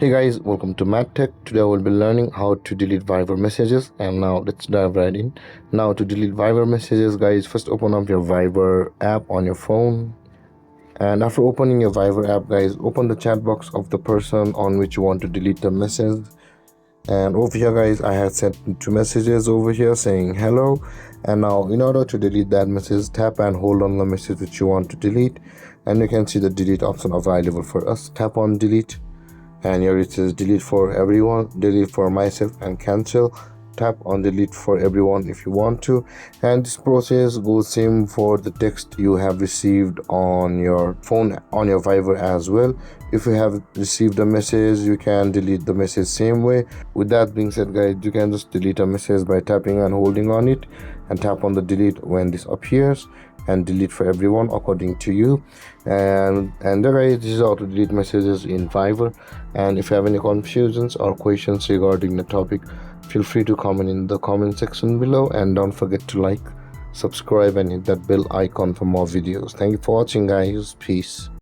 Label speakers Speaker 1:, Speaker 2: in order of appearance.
Speaker 1: Hey guys, welcome to MadTech. Today I will be learning how to delete Viber messages, and now let's dive right in. Now to delete Viber messages, guys, first open up your Viber app on your phone. And after opening your Viber app, guys, open the chat box of the person on which you want to delete the message. And over here, guys, I had sent two messages over here saying hello. And now in order to delete that message, tap and hold on the message which you want to delete, and you can see the delete option available for us. Tap on delete, and here it says delete for everyone, delete for myself, and cancel. Tap on delete for everyone if you want to, and this process goes same for the text you have received on your phone on your Viber as well. If you have received a message, you can delete the message same way. With that being said, guys, you can just delete a message by tapping and holding on it, and tap on the delete when this appears, and delete for everyone according to you. And guys, this is how to delete messages in Viber. And if you have any confusions or questions regarding the topic, feel free to comment in the comment section below, and don't forget to like, subscribe, and hit that bell icon for more videos. Thank you for watching, guys. Peace.